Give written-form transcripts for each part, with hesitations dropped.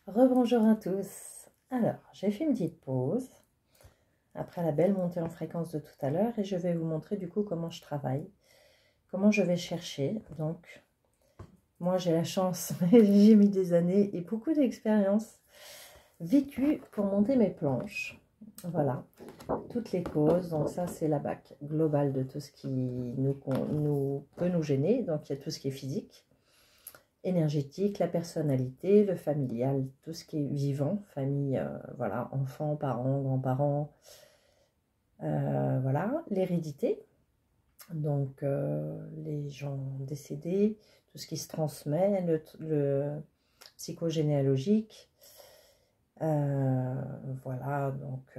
Rebonjour à tous. Alors, j'ai fait une petite pause après la belle montée en fréquence de tout à l'heure et je vais vous montrer du coup comment je travaille, comment je vais chercher. Donc, moi j'ai la chance, j'ai mis des années et beaucoup d'expérience vécue pour monter mes planches. Voilà, toutes les causes. Donc ça, c'est la bac globale de tout ce qui peut nous gêner. Donc, il y a tout ce qui est physique, énergétique, la personnalité, le familial, tout ce qui est vivant, famille, voilà, enfants, parents, grands-parents, voilà, l'hérédité, donc les gens décédés, tout ce qui se transmet, le psychogénéalogique, voilà, donc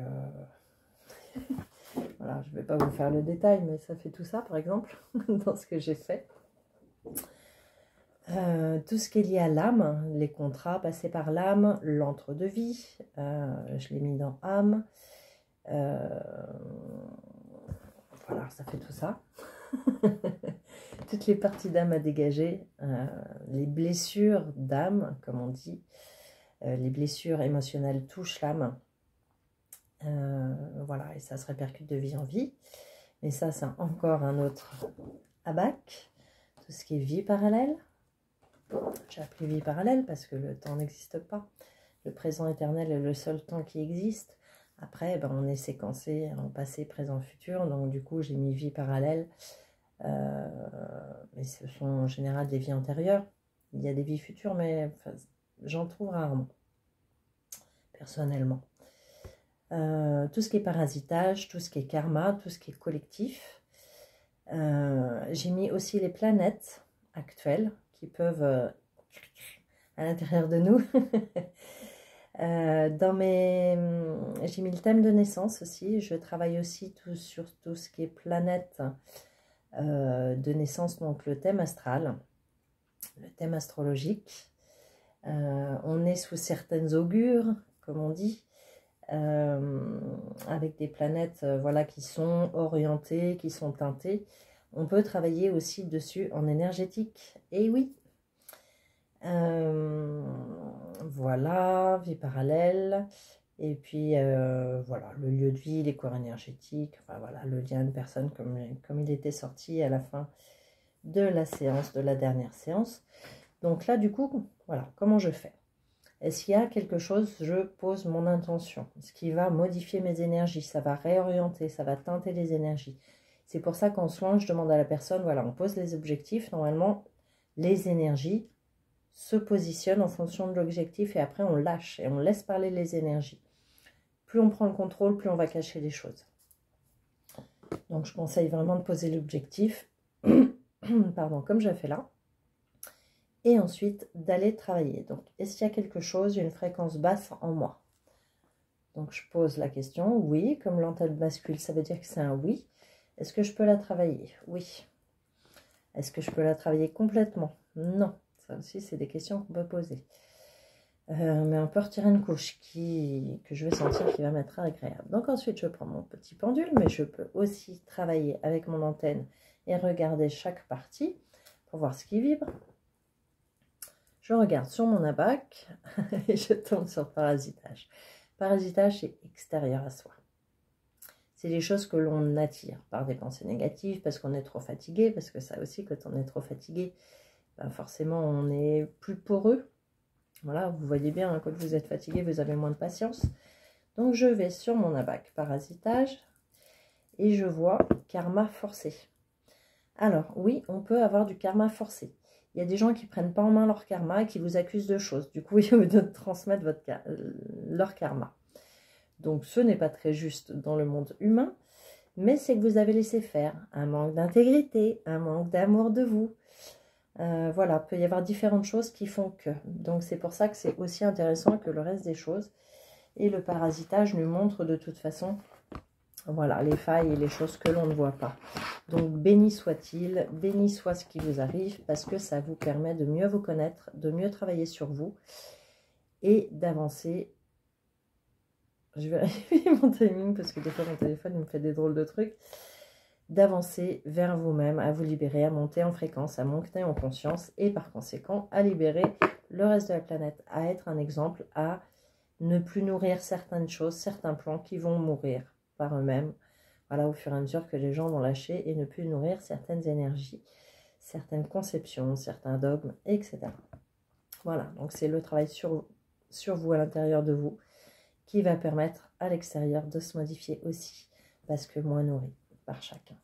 voilà, je ne vais pas vous faire le détail, mais ça fait tout ça, par exemple, dans ce que j'ai fait. Tout ce qui est lié à l'âme, les contrats passés par l'âme, l'entre-deux-vie, je l'ai mis dans âme, voilà, ça fait tout ça. Toutes les parties d'âme à dégager, les blessures d'âme, comme on dit, les blessures émotionnelles touchent l'âme, voilà, et ça se répercute de vie en vie. Mais ça, c'est encore un autre abac, tout ce qui est vie parallèle. J'ai appelé vie parallèle parce que le temps n'existe pas. Le présent éternel est le seul temps qui existe. Après, ben, on est séquencé en passé, présent, futur. Donc, du coup, j'ai mis vie parallèle. Mais ce sont en général des vies antérieures. Il y a des vies futures, mais enfin, j'en trouve rarement, personnellement. Tout ce qui est parasitage, tout ce qui est karma, tout ce qui est collectif. J'ai mis aussi les planètes actuelles qui peuvent à l'intérieur de nous. J'ai mis le thème de naissance aussi. Je travaille aussi sur tout ce qui est planète de naissance, donc le thème astral, le thème astrologique. On est sous certaines augures, comme on dit, avec des planètes voilà, qui sont orientées, qui sont teintées. On peut travailler aussi dessus en énergétique. Et oui, voilà, vie parallèle. Et puis, voilà, le lieu de vie, les corps énergétiques, enfin voilà, le lien de personne comme il était sorti à la fin de la séance, de la dernière séance. Donc là, du coup, voilà, comment je fais? Est-ce qu'il y a quelque chose, je pose mon intention, ce qui va modifier mes énergies, ça va réorienter, ça va teinter les énergies. C'est pour ça qu'en soin, je demande à la personne, voilà, on pose les objectifs, normalement, les énergies se positionnent en fonction de l'objectif et après on lâche et on laisse parler les énergies. Plus on prend le contrôle, plus on va cacher les choses. Donc je conseille vraiment de poser l'objectif, pardon, comme je fais là. Et ensuite d'aller travailler. Donc, est-ce qu'il y a quelque chose, une fréquence basse en moi? Donc, je pose la question, oui, comme l'antenne bascule, ça veut dire que c'est un oui. Est-ce que je peux la travailler? Oui. Est-ce que je peux la travailler complètement? Non. Ça aussi, c'est des questions qu'on peut poser. Mais on peut retirer une couche que je vais sentir qui va m'être agréable. Donc, ensuite, je prends mon petit pendule, mais je peux aussi travailler avec mon antenne et regarder chaque partie pour voir ce qui vibre. Je regarde sur mon abac et je tombe sur parasitage. Parasitage, c'est extérieur à soi. C'est les choses que l'on attire par des pensées négatives, parce qu'on est trop fatigué, parce que ça aussi, quand on est trop fatigué, ben forcément, on est plus poreux. Voilà, vous voyez bien, hein, quand vous êtes fatigué, vous avez moins de patience. Donc, je vais sur mon abac parasitage et je vois karma forcé. Alors, oui, on peut avoir du karma forcé. Il y a des gens qui ne prennent pas en main leur karma et qui vous accusent de choses. Du coup, ils vous transmettent leur karma. Donc, ce n'est pas très juste dans le monde humain, mais c'est que vous avez laissé faire. Un manque d'intégrité, un manque d'amour de vous. Voilà, il peut y avoir différentes choses qui font que. Donc, c'est pour ça que c'est aussi intéressant que le reste des choses. Et le parasitage nous montre de toute façon, voilà, les failles et les choses que l'on ne voit pas. Donc, béni soit-il, béni soit ce qui vous arrive, parce que ça vous permet de mieux vous connaître, de mieux travailler sur vous et d'avancer. Je vais vérifier mon timing, parce que des fois, mon téléphone il me fait des drôles de trucs. D'avancer vers vous-même, à vous libérer, à monter en fréquence, à monter en conscience et par conséquent, à libérer le reste de la planète à être un exemple, à ne plus nourrir certaines choses, certains plans qui vont mourir par eux-mêmes, voilà, au fur et à mesure que les gens vont lâcher et ne plus nourrir certaines énergies, certaines conceptions, certains dogmes, etc. Voilà, donc c'est le travail sur vous, à l'intérieur de vous, qui va permettre à l'extérieur de se modifier aussi, parce que moins nourri par chacun.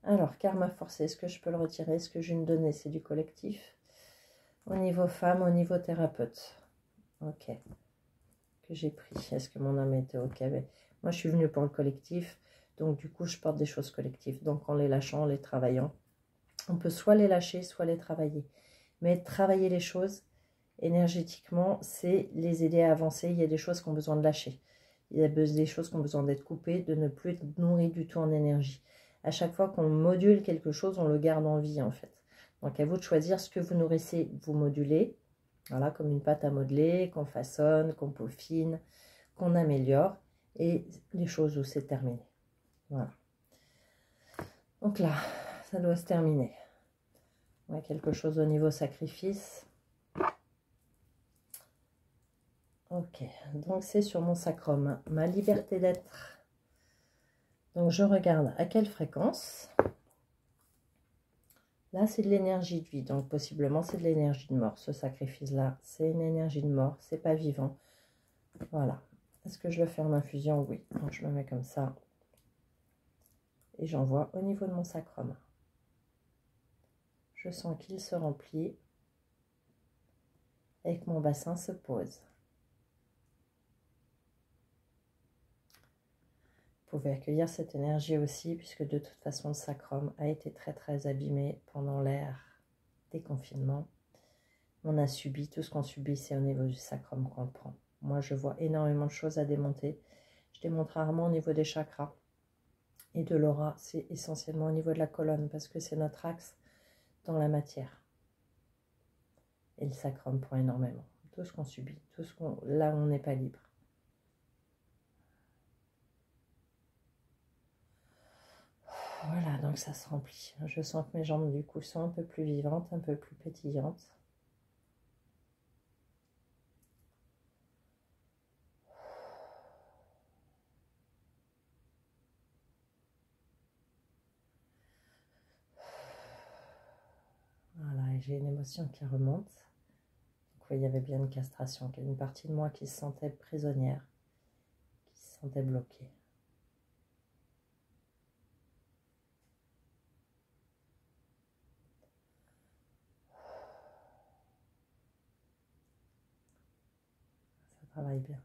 Alors, karma forcé, est-ce que je peux le retirer? Est-ce que j'ai une donnée? C'est du collectif. Au niveau femme, au niveau thérapeute. Ok. Que j'ai pris. Est-ce que mon âme était ok? Mais moi, je suis venue pour le collectif. Donc, du coup, je porte des choses collectives. Donc, en les lâchant, en les travaillant, on peut soit les lâcher, soit les travailler. Mais travailler les choses, énergétiquement, c'est les aider à avancer. Il y a des choses qui ont besoin de lâcher. Il y a des choses qui ont besoin d'être coupées, de ne plus être nourries du tout en énergie. À chaque fois qu'on module quelque chose, on le garde en vie, en fait. Donc, à vous de choisir ce que vous nourrissez, vous modulez. Voilà, comme une pâte à modeler, qu'on façonne, qu'on peaufine, qu'on améliore. Et les choses où c'est terminé. Voilà. Donc là, ça doit se terminer. Ouais, quelque chose au niveau sacrifice. Ok, donc c'est sur mon sacrum, ma liberté d'être. Donc je regarde à quelle fréquence. Là, c'est de l'énergie de vie, donc possiblement c'est de l'énergie de mort. Ce sacrifice-là, c'est une énergie de mort, c'est pas vivant. Voilà. Est-ce que je le fais en infusion? Oui. Donc je le mets comme ça. Et j'envoie au niveau de mon sacrum. Je sens qu'il se remplit et que mon bassin se pose. Vous pouvez accueillir cette énergie aussi, puisque de toute façon, le sacrum a été très très abîmé pendant l'ère des confinements. On a subi, tout ce qu'on subit, c'est au niveau du sacrum qu'on le prend. Moi, je vois énormément de choses à démonter. Je démonte rarement au niveau des chakras et de l'aura. C'est essentiellement au niveau de la colonne, parce que c'est notre axe dans la matière. Et le sacrum prend énormément. Tout ce qu'on subit, là où on n'est pas libre. Voilà, donc ça se remplit. Je sens que mes jambes, du coup, sont un peu plus vivantes, un peu plus pétillantes. Voilà, et j'ai une émotion qui remonte. Donc, il y avait bien une castration, une partie de moi qui se sentait prisonnière, qui se sentait bloquée. Ça travaille bien.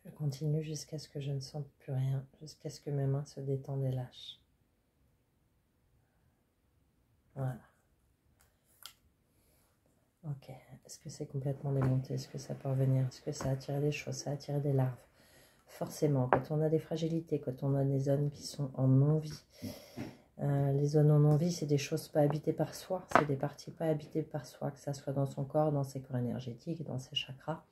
Je continue jusqu'à ce que je ne sente plus rien, jusqu'à ce que mes mains se détendent et lâchent. Voilà. Ok. Est-ce que c'est complètement démonté? Est-ce que ça peut revenir? Est-ce que ça a attiré des choses? Ça a attiré des larves? Forcément, quand on a des fragilités, quand on a des zones qui sont en non-vie. Les zones en non-vie, c'est des choses pas habitées par soi. C'est des parties pas habitées par soi, que ça soit dans son corps, dans ses corps énergétiques, dans ses chakras.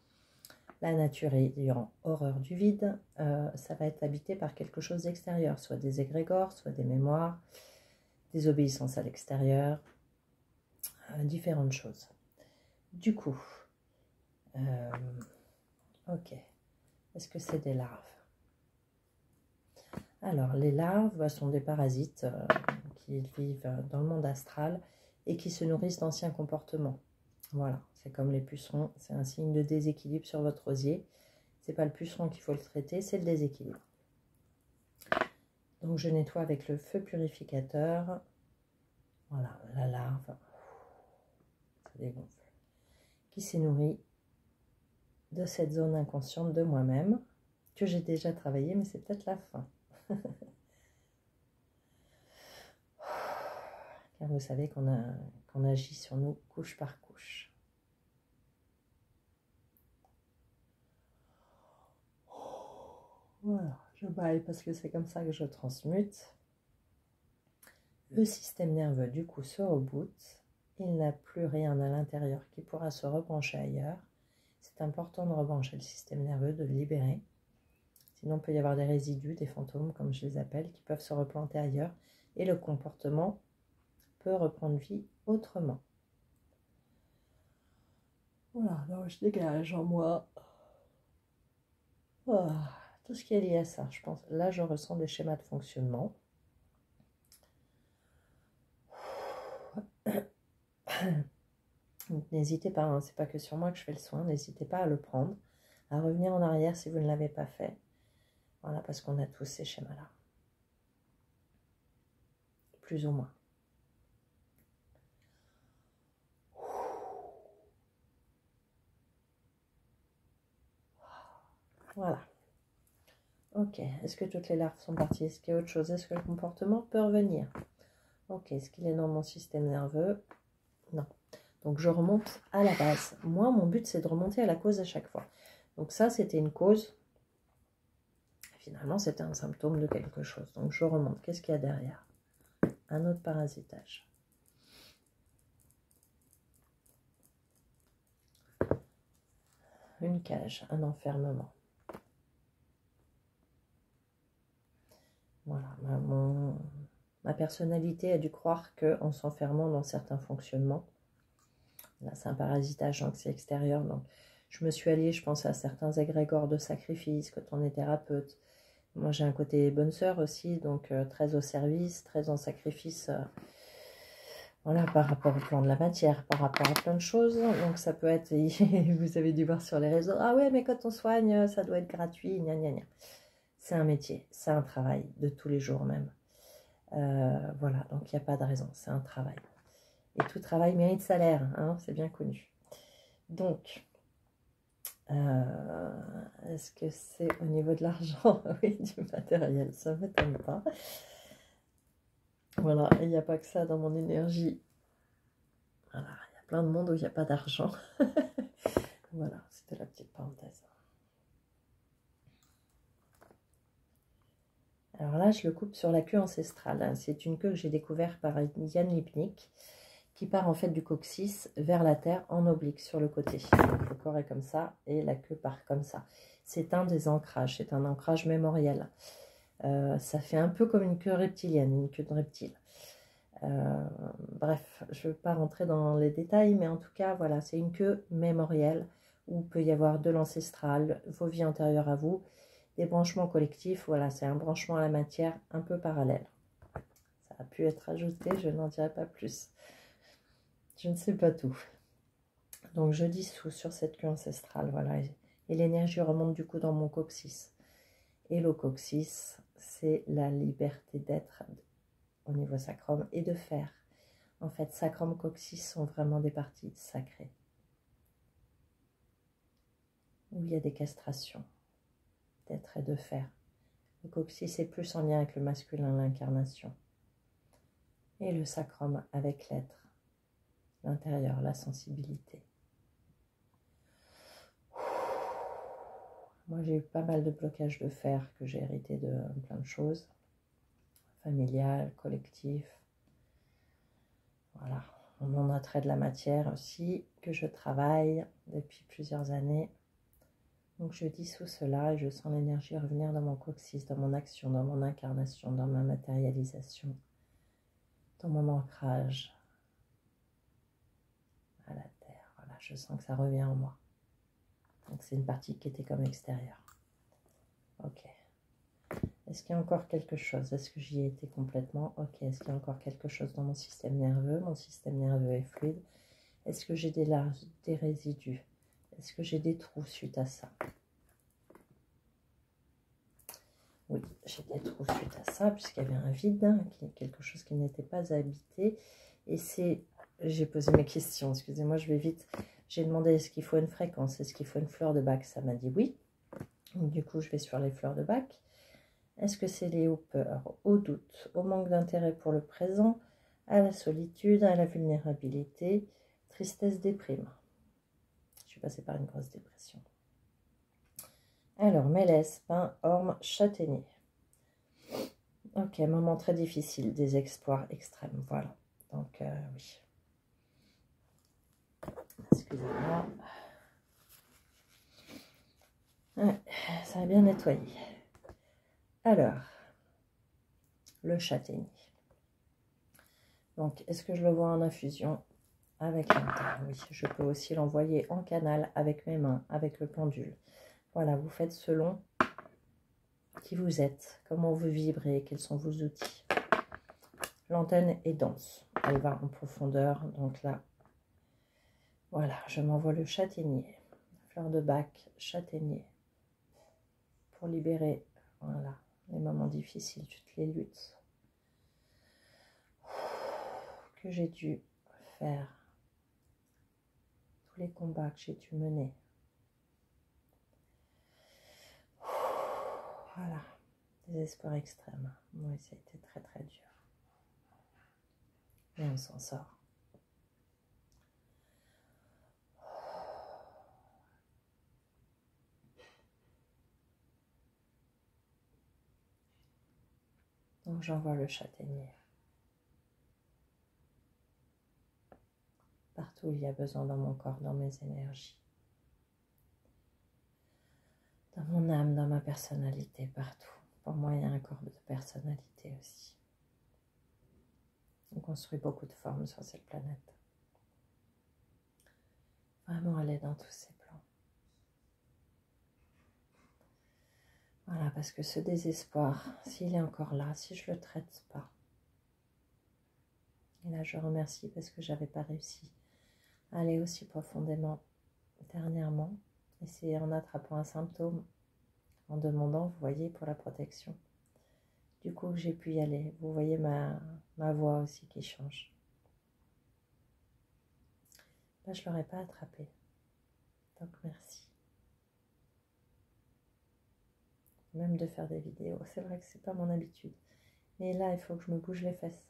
La nature ayant horreur du vide, ça va être habité par quelque chose d'extérieur, soit des égrégores, soit des mémoires, des obéissances à l'extérieur, différentes choses. Du coup, ok, est-ce que c'est des larves? Alors, les larves sont des parasites qui vivent dans le monde astral et qui se nourrissent d'anciens comportements. Voilà, c'est comme les pucerons, c'est un signe de déséquilibre sur votre osier. C'est pas le puceron qu'il faut le traiter, c'est le déséquilibre. Donc je nettoie avec le feu purificateur. Voilà, la larve, ça dégonfle. Qui s'est nourrie de cette zone inconsciente de moi-même, que j'ai déjà travaillé, mais c'est peut-être la fin. Car vous savez qu'on agit sur nous couche par couche. Voilà, je baille parce que c'est comme ça que je transmute. Le système nerveux, du coup, se reboot. Il n'a plus rien à l'intérieur qui pourra se rebrancher ailleurs. C'est C'est important de rebrancher le système nerveux, de le libérer. Sinon, il peut y avoir des résidus, des fantômes, comme je les appelle, qui peuvent se replanter ailleurs. Et le comportement peut reprendre vie autrement. Voilà, donc je dégage en moi tout ce qui est lié à ça. Je pense, là, je ressens des schémas de fonctionnement. N'hésitez pas, hein, c'est pas que sur moi que je fais le soin, n'hésitez pas à le prendre, à revenir en arrière si vous ne l'avez pas fait. Voilà, parce qu'on a tous ces schémas-là. Plus ou moins. Voilà. Ok, est-ce que toutes les larves sont parties? Est-ce qu'il y a autre chose? Est-ce que le comportement peut revenir? Ok, est-ce qu'il est dans mon système nerveux? Non. Donc je remonte à la base. Moi, mon but, c'est de remonter à la cause à chaque fois. Donc ça, c'était une cause. Finalement, c'était un symptôme de quelque chose. Donc je remonte. Qu'est-ce qu'il y a derrière? Un autre parasitage. Une cage, un enfermement. Voilà, ma personnalité a dû croire qu'en s'enfermant dans certains fonctionnements, là c'est un parasitage, donc c'est extérieur, donc je me suis alliée, je pense, à certains égrégores de sacrifice quand on est thérapeute. Moi j'ai un côté bonne sœur aussi, donc très au service, très en sacrifice, voilà, par rapport au plan de la matière, par rapport à plein de choses. Donc ça peut être, vous avez dû voir sur les réseaux, ah ouais mais quand on soigne, ça doit être gratuit, gna gna gna. C'est un métier, c'est un travail de tous les jours même. Voilà, donc il n'y a pas de raison, c'est un travail. Et tout travail mérite salaire, hein, c'est bien connu. Donc, est-ce que c'est au niveau de l'argent? Oui, du matériel, ça ne m'étonne pas. Voilà, il n'y a pas que ça dans mon énergie. Voilà, il y a plein de monde où il n'y a pas d'argent. Voilà, c'était la petite parenthèse. Alors là, je le coupe sur la queue ancestrale. C'est une queue que j'ai découverte par Yann Lipnik, qui part en fait du coccyx vers la terre en oblique sur le côté. Donc, le corps est comme ça et la queue part comme ça. C'est un des ancrages, c'est un ancrage mémoriel. Ça fait un peu comme une queue reptilienne, une queue de reptile. Bref, je ne veux pas rentrer dans les détails, mais en tout cas, voilà, c'est une queue mémorielle où il peut y avoir de l'ancestral, vos vies antérieures à vous, des branchements collectifs. Voilà, c'est un branchement à la matière un peu parallèle. Ça a pu être ajouté, je n'en dirai pas plus. Je ne sais pas tout. Donc je dissous sur cette queue ancestrale, voilà, et l'énergie remonte du coup dans mon coccyx. Et le coccyx, c'est la liberté d'être au niveau sacrum et de faire. En fait, sacrum, coccyx sont vraiment des parties sacrées. Où il y a des castrations, d'être et de faire. Le coccyx est plus en lien avec le masculin, l'incarnation. Et le sacrum avec l'être, l'intérieur, la sensibilité. Moi, j'ai eu pas mal de blocages de fer que j'ai hérité de plein de choses. Familial, collectif. Voilà. Mon attrait de la matière aussi, que je travaille depuis plusieurs années. Donc, je dissous cela et je sens l'énergie revenir dans mon coccyx, dans mon action, dans mon incarnation, dans ma matérialisation, dans mon ancrage à la terre. Voilà, je sens que ça revient en moi. Donc, c'est une partie qui était comme extérieure. Ok. Est-ce qu'il y a encore quelque chose? Est-ce que j'y ai été complètement? Ok. Est-ce qu'il y a encore quelque chose dans mon système nerveux? Mon système nerveux est fluide. Est-ce que j'ai des résidus? Est-ce que j'ai des trous suite à ça? Oui, j'ai des trous suite à ça, puisqu'il y avait un vide, hein, quelque chose qui n'était pas habité. Et c'est... J'ai posé mes questions, excusez-moi, je vais vite. J'ai demandé, est-ce qu'il faut une fréquence? Est-ce qu'il faut une fleur de bac? Ça m'a dit oui. Donc, du coup, je vais sur les fleurs de bac. Est-ce que c'est lié aux peurs, au doute, au manque d'intérêt pour le présent, à la solitude, à la vulnérabilité, tristesse, déprime? Je suis passée par une grosse dépression. Alors, mélèze, pin, orme, châtaignier. Ok, moment très difficile, des exploits extrêmes, voilà. Donc, oui. Excusez-moi. Ouais, ça a bien nettoyé. Alors, le châtaignier. Donc, est-ce que je le vois en infusion avec l'interne? Oui, je peux aussi l'envoyer en canal avec mes mains, avec le pendule. Voilà, vous faites selon qui vous êtes, comment vous vibrez, quels sont vos outils. L'antenne est dense, elle va en profondeur, donc là, voilà, je m'envoie le châtaignier, fleur de bac, châtaignier, pour libérer, voilà, les moments difficiles, toutes les luttes que j'ai dû faire, tous les combats que j'ai dû mener. Voilà, désespoir extrême. Oui, ça a été très très dur. Mais on s'en sort. Donc j'envoie le châtaignier. Partout où il y a besoin dans mon corps, dans mes énergies. Dans mon âme, dans ma personnalité, partout. Pour moi, il y a un corps de personnalité aussi. On construit beaucoup de formes sur cette planète. Vraiment aller dans tous ces plans. Voilà, parce que ce désespoir, s'il est encore là, si je ne le traite pas, et là je remercie parce que je n'avais pas réussi à aller aussi profondément dernièrement, et c'est en attrapant un symptôme, en demandant, vous voyez, pour la protection. Du coup, j'ai pu y aller. Vous voyez ma voix aussi qui change. Là, je ne l'aurais pas attrapé. Donc, merci. Même de faire des vidéos. C'est vrai que ce n'est pas mon habitude. Mais là, il faut que je me bouge les fesses.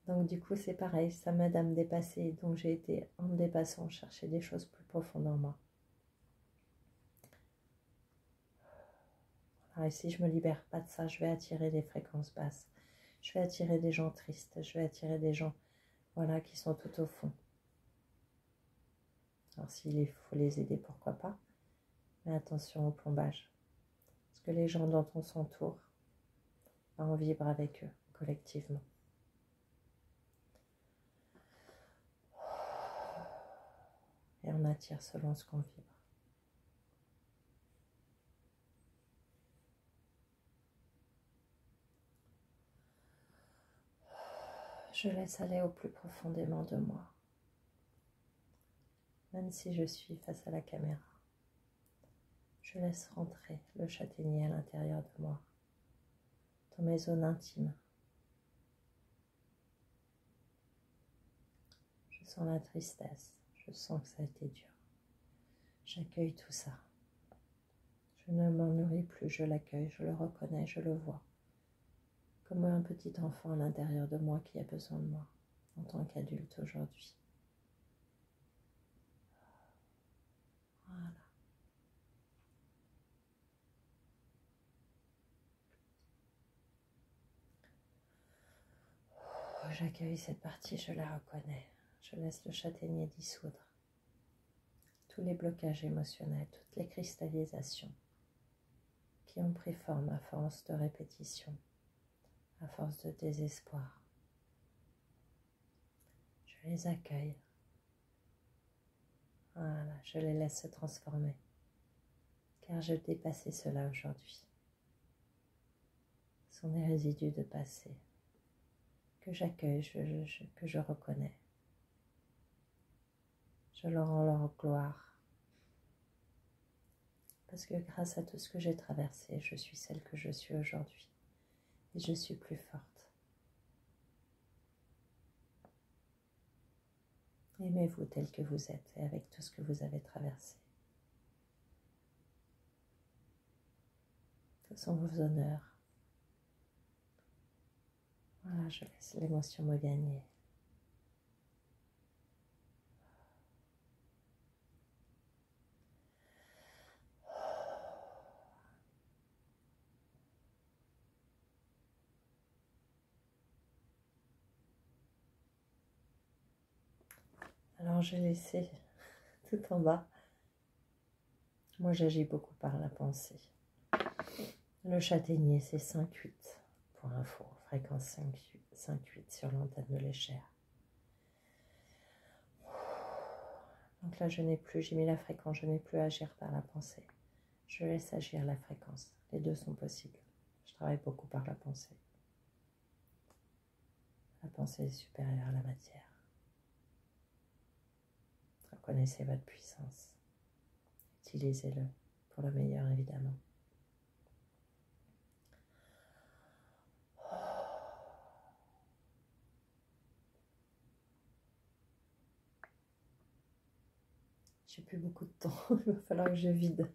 Donc, du coup, c'est pareil. Ça m'aide à me dépasser. Donc, j'ai été, en me dépassant, chercher des choses plus profondes en moi. Alors, et si je ne me libère pas de ça, je vais attirer des fréquences basses. Je vais attirer des gens tristes. Je vais attirer des gens, voilà, qui sont tout au fond. Alors, s'il faut les aider, pourquoi pas. Mais attention au plombage. Parce que les gens dont on s'entoure, on vibre avec eux, collectivement. Et on attire selon ce qu'on vibre. Je laisse aller au plus profondément de moi. Même si je suis face à la caméra. Je laisse rentrer le châtaignier à l'intérieur de moi, dans mes zones intimes. Je sens la tristesse, je sens que ça a été dur. J'accueille tout ça. Je ne m'en nourris plus, je l'accueille, je le reconnais, je le vois. Comme un petit enfant à l'intérieur de moi qui a besoin de moi, en tant qu'adulte aujourd'hui. Voilà. J'accueille cette partie, je la reconnais. Je laisse le châtaignier dissoudre tous les blocages émotionnels, toutes les cristallisations qui ont pris forme à force de répétition, à force de désespoir. Je les accueille. Voilà, je les laisse se transformer, car je dépassais cela aujourd'hui. Ce sont des résidus de passé que j'accueille, que je reconnais. Je leur rends leur gloire. Parce que grâce à tout ce que j'ai traversé, je suis celle que je suis aujourd'hui. Et je suis plus forte. Aimez-vous tel que vous êtes et avec tout ce que vous avez traversé. Ce sont vos honneurs. Voilà, je laisse l'émotion me gagner. Alors j'ai laissé tout en bas Moi, j'agis beaucoup par la pensée. Le châtaignier, c'est 5,8 pour info. Fréquence 5,8 sur l'antenne de l'échelle. Donc là, je n'ai plus, j'ai mis la fréquence, je n'ai plus à agir par la pensée. Je laisse agir la fréquence. Les deux sont possibles. Je travaille beaucoup par la pensée. La pensée est supérieure à la matière. Reconnaissez votre puissance. Utilisez-le pour le meilleur, évidemment. J'ai plus beaucoup de temps. Il va falloir que je vide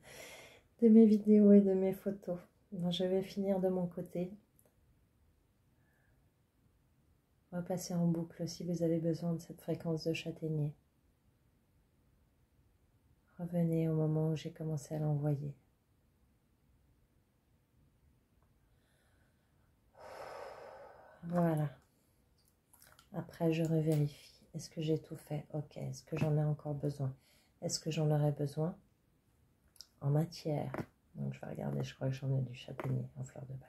de mes vidéos et de mes photos. Donc, je vais finir de mon côté. On va passer en boucle si vous avez besoin de cette fréquence de châtaignier. Revenez au moment où j'ai commencé à l'envoyer. Voilà. Après, je revérifie. Est-ce que j'ai tout fait? Ok. Est-ce que j'en ai encore besoin? Est-ce que j'en aurais besoin en matière? Donc, je vais regarder. Je crois que j'en ai du châtaignier en fleur de bac.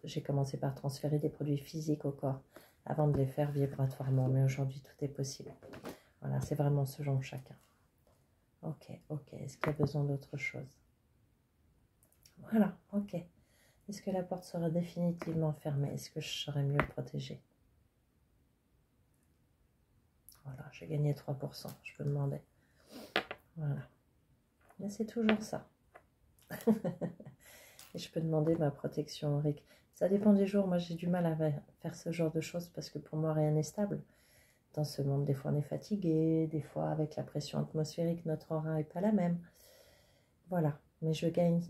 J'ai commencé par transférer des produits physiques au corps avant de les faire vibratoirement. Mais aujourd'hui, tout est possible. Voilà, c'est vraiment selon chacun. Ok, ok. Est-ce qu'il y a besoin d'autre chose? Voilà, ok. Est-ce que la porte sera définitivement fermée? Est-ce que je serai mieux protégée? Voilà, j'ai gagné 3%, je peux demander. Voilà. Mais c'est toujours ça. Et je peux demander ma protection aurique. Ça dépend des jours. Moi, j'ai du mal à faire ce genre de choses parce que pour moi, rien n'est stable. Dans ce monde, des fois, on est fatigué. Des fois, avec la pression atmosphérique, notre aura n'est pas la même. Voilà. Mais je gagne.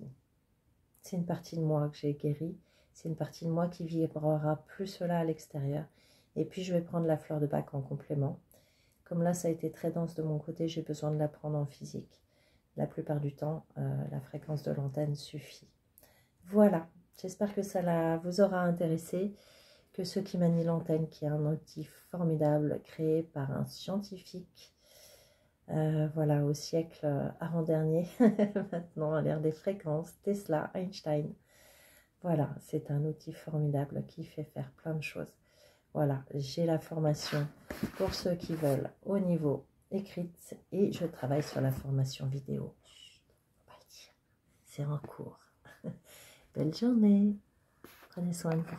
C'est une partie de moi que j'ai guérie. C'est une partie de moi qui vibrera plus cela à l'extérieur. Et puis, je vais prendre la fleur de bac en complément. Comme là, ça a été très dense de mon côté, j'ai besoin de la prendre en physique. La plupart du temps, la fréquence de l'antenne suffit. Voilà, j'espère que ça vous aura intéressé, que ceux qui manient l'antenne, qui est un outil formidable créé par un scientifique, voilà, au siècle avant-dernier, maintenant à l'ère des fréquences, Tesla, Einstein. Voilà, c'est un outil formidable qui fait faire plein de choses. Voilà, j'ai la formation pour ceux qui veulent au niveau écrite et je travaille sur la formation vidéo. Chut, faut pas le dire, c'est en cours. Belle journée, prenez soin de vous.